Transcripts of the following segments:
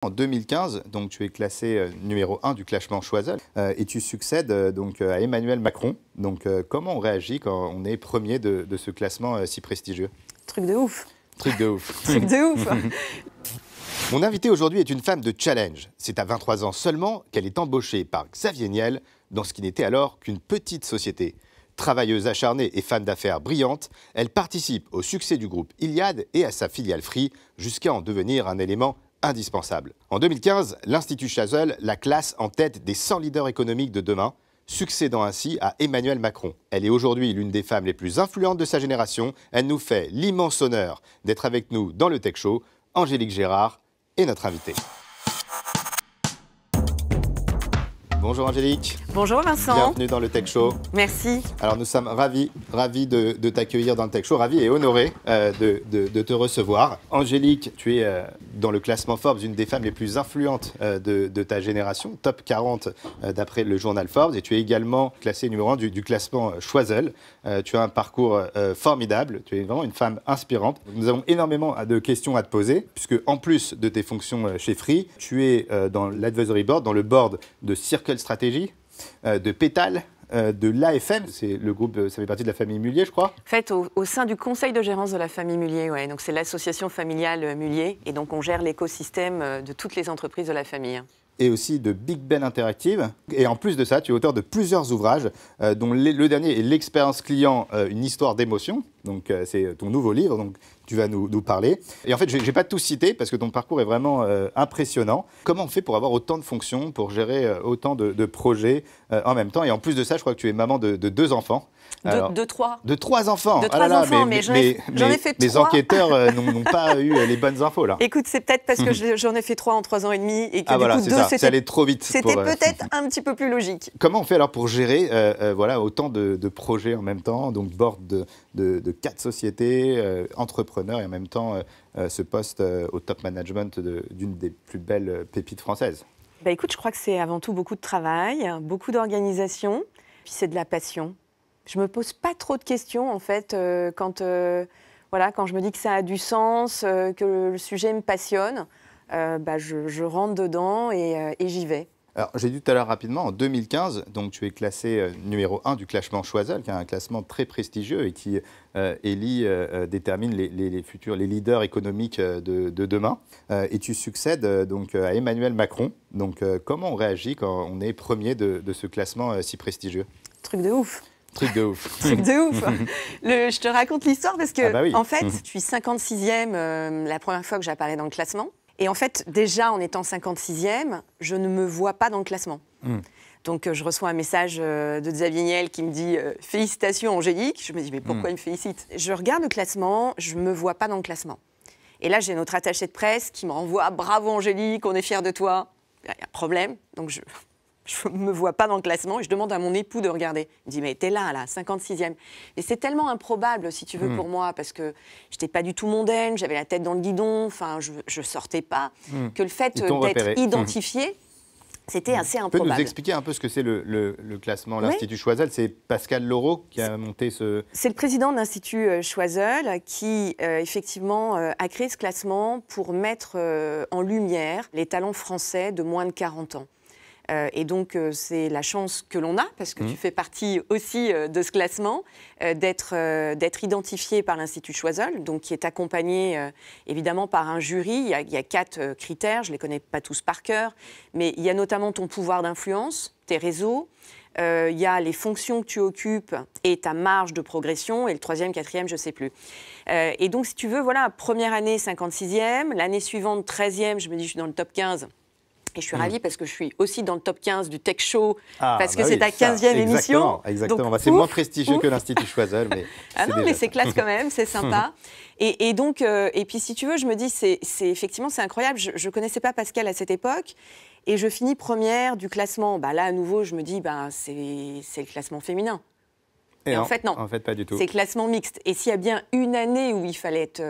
En 2015, donc, tu es classé numéro 1 du classement Choiseul et tu succèdes donc, à Emmanuel Macron. Donc, comment on réagit quand on est premier de ce classement si prestigieux? Truc de ouf. Truc de ouf. Truc de ouf. Mon invitée aujourd'hui est une femme de challenge. C'est à 23 ans seulement qu'elle est embauchée par Xavier Niel dans ce qui n'était alors qu'une petite société. Travailleuse acharnée et fan d'affaires brillante, elle participe au succès du groupe Iliad et à sa filiale Free jusqu'à en devenir un élément indispensable. En 2015, l'Institut Choiseul la classe en tête des 100 leaders économiques de demain, succédant ainsi à Emmanuel Macron. Elle est aujourd'hui l'une des femmes les plus influentes de sa génération. Elle nous fait l'immense honneur d'être avec nous dans le Tech Show. Angélique Gérard est notre invitée. Bonjour Angélique. Bonjour Vincent. Bienvenue dans le Tech Show. Merci. Alors nous sommes ravis de t'accueillir dans le Tech Show, ravis et honorés de te recevoir. Angélique, tu es dans le classement Forbes, une des femmes les plus influentes de ta génération, top 40 d'après le journal Forbes, et tu es également classée numéro 1 du classement Choiseul. Tu as un parcours formidable, tu es vraiment une femme inspirante. Nous avons énormément de questions à te poser, puisque en plus de tes fonctions chez Free, tu es dans l'advisory board, dans le board de Circle Strategy, de Pétale, de l'AFM, c'est le groupe, ça fait partie de la famille Mullier, je crois. En fait, au sein du conseil de gérance de la famille Mullier, ouais, donc c'est l'association familiale Mullier, et donc on gère l'écosystème de toutes les entreprises de la famille. Et aussi de Big Ben Interactive. Et en plus de ça, tu es auteur de plusieurs ouvrages, dont le dernier est L'expérience client, une histoire d'émotion. Donc c'est ton nouveau livre, donc tu vas nous parler. Et en fait, je ne vais pas tout citer parce que ton parcours est vraiment impressionnant. Comment on fait pour avoir autant de fonctions, pour gérer autant de projets en même temps? Et en plus de ça, je crois que tu es maman de 2 enfants. De 3. De 3 enfants. De 3 enfants, mais j'en ai fait 3. Les enquêteurs n'ont pas eu les bonnes infos là. Écoute, c'est peut-être parce que j'en ai fait 3 en 3 ans et demi et que voilà, du coup 2, ça allait trop vite. C'était peut-être un petit peu plus logique. Comment on fait alors pour gérer voilà, autant de projets en même temps, donc board de 4 sociétés, entrepreneurs et en même temps ce poste au top management d'une des plus belles pépites françaises? Bah écoute, je crois que c'est avant tout beaucoup de travail, beaucoup d'organisation, puis c'est de la passion. Je me pose pas trop de questions en fait quand je me dis que ça a du sens, que le sujet me passionne, je rentre dedans et j'y vais. Alors, j'ai dit tout à l'heure rapidement, en 2015, donc, tu es classé numéro 1 du classement Choiseul, qui est un classement très prestigieux et qui détermine les leaders économiques de demain. Et tu succèdes donc, à Emmanuel Macron. Donc, comment on réagit quand on est premier de ce classement si prestigieux? Truc de ouf. Truc de ouf. Truc de ouf. Je te raconte l'histoire parce que, oui. En fait, je suis 56e la première fois que j'apparais dans le classement. Et en fait, déjà, en étant 56e, je ne me vois pas dans le classement. Donc, je reçois un message de Xavier Niel qui me dit « Félicitations, Angélique ». Je me dis « Mais pourquoi il me félicite ?» Je regarde le classement, je ne me vois pas dans le classement. Et là, j'ai notre attachée de presse qui me renvoie « Bravo, Angélique, on est fiers de toi ». Il y a un problème, donc je ne me vois pas dans le classement et je demande à mon époux de regarder. Il me dit, mais t'es là, 56e. Et c'est tellement improbable, si tu veux, pour moi, parce que je n'étais pas du tout mondaine, j'avais la tête dans le guidon, enfin, je ne sortais pas, que le fait d'être identifié, c'était assez improbable. Tu peux nous expliquer un peu ce que c'est le classement, l'Institut Choiseul? C'est Pascal Laureau qui a monté ce... C'est le président de l'Institut Choiseul qui, effectivement, a créé ce classement pour mettre en lumière les talents français de moins de 40 ans. Et donc, c'est la chance que l'on a, parce que tu fais partie aussi de ce classement, d'être identifié par l'Institut Choiseul, donc qui est accompagné évidemment par un jury. Il y a 4 critères, je ne les connais pas tous par cœur, mais il y a notamment ton pouvoir d'influence, tes réseaux, il y a les fonctions que tu occupes et ta marge de progression, et le 3e, 4e, je ne sais plus. Et donc, si tu veux, voilà, première année, 56e, l'année suivante, 13e, je me dis, je suis dans le top 15. Et je suis ravie parce que je suis aussi dans le top 15 du Tech Show, parce que c'est ta 15e émission. Exactement. C'est moins prestigieux que l'Institut Choiseul, mais mais c'est classe quand même, c'est sympa. Et donc, et puis si tu veux, je me dis, effectivement, c'est incroyable. Je ne connaissais pas Pascal à cette époque. Et je finis première du classement. Là, à nouveau, je me dis, c'est le classement féminin. Et en fait, non. En fait, pas du tout. C'est classement mixte. Et s'il y a bien une année où il fallait être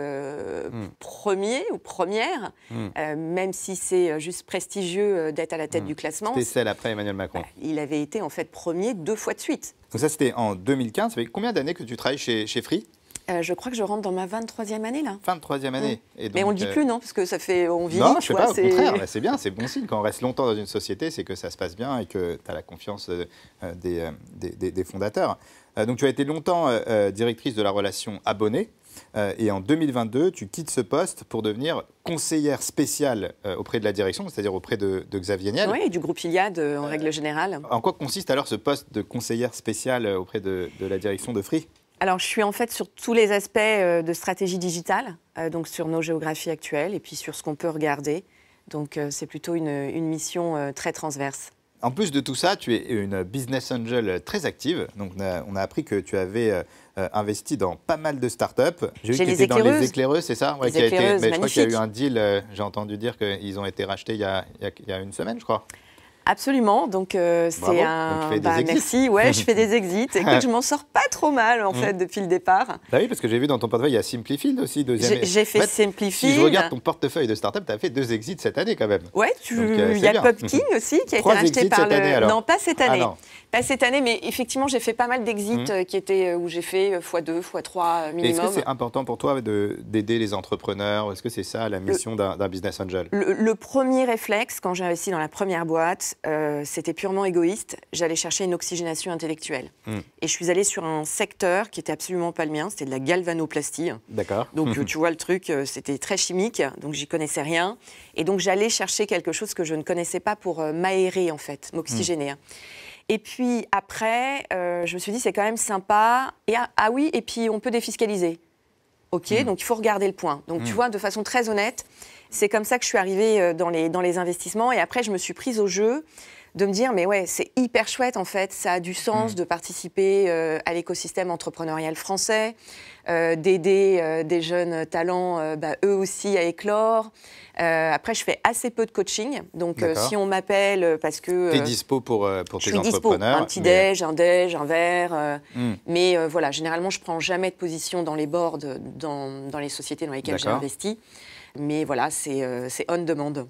premier ou première, même si c'est juste prestigieux d'être à la tête du classement... C'était celle après Emmanuel Macron. Il avait été en fait premier 2 fois de suite. Donc ça, c'était en 2015. Ça fait combien d'années que tu travailles chez Free ? Je crois que je rentre dans ma 23e année, là. Fin de troisième année. Et donc, mais on ne le dit plus, non? Parce que ça fait... On vieillit, non, je sais pas, au contraire. C'est bien, c'est bon signe. Quand on reste longtemps dans une société, c'est que ça se passe bien et que tu as la confiance des fondateurs. Donc, tu as été longtemps directrice de la relation abonnée. Et en 2022, tu quittes ce poste pour devenir conseillère spéciale auprès de la direction, c'est-à-dire auprès de Xavier Niel. Oui, et du groupe Iliad en règle générale. En quoi consiste alors ce poste de conseillère spéciale auprès de la direction de Free? Alors, je suis en fait sur tous les aspects de stratégie digitale, donc sur nos géographies actuelles et puis sur ce qu'on peut regarder. Donc, c'est plutôt une mission très transverse. En plus de tout ça, tu es une business angel très active. Donc, on a appris que tu avais investi dans pas mal de startups. J'ai vu que tu étais dans les éclaireuses, c'est ça? Ouais, les éclaireuses, mais je crois qu'il y a eu un deal, j'ai entendu dire qu'ils ont été rachetés il y a une semaine, je crois. Absolument, donc c'est un... merci, ouais, je fais des exits. Écoute, je m'en sors pas trop mal, en fait, depuis le départ. Bah oui, parce que j'ai vu dans ton portefeuille, il y a Simplifield aussi, deuxième. J'ai fait Simplifield. Si je regarde ton portefeuille de start-up, tu as fait 2 exits cette année quand même. Ouais, il y a Popking aussi, qui a été racheté par cette année, alors. Non, pas cette année. Ah, non. Pas cette année, mais effectivement, j'ai fait pas mal d'exits où j'ai fait x2, x3 minimum. Est-ce que c'est important pour toi d'aider les entrepreneurs? Est-ce que c'est ça la mission d'un business angel? Le premier réflexe, quand j'ai investi dans la première boîte, c'était purement égoïste. J'allais chercher une oxygénation intellectuelle. Et je suis allée sur un secteur qui n'était absolument pas le mien, c'était de la galvanoplastie. D'accord. Donc, tu vois, le truc, c'était très chimique, donc j'y connaissais rien. Et donc, j'allais chercher quelque chose que je ne connaissais pas pour m'aérer, en fait, m'oxygéner. Et puis après, je me suis dit, c'est quand même sympa. Et oui, et puis on peut défiscaliser. OK, donc il faut regarder le point. Donc tu vois, de façon très honnête, c'est comme ça que je suis arrivée dans les investissements. Et après, je me suis prise au jeu de me dire, mais ouais, c'est hyper chouette en fait. Ça a du sens de participer à l'écosystème entrepreneurial français, d'aider des jeunes talents, eux aussi, à éclore. Après, je fais assez peu de coaching. Donc, si on m'appelle parce que... Tu es dispo pour tes entrepreneurs? Je suis dispo. Un petit déj, un verre. Mais voilà, généralement, je ne prends jamais de position dans les boards, dans les sociétés dans lesquelles j'ai investi. Mais voilà, c'est on demand.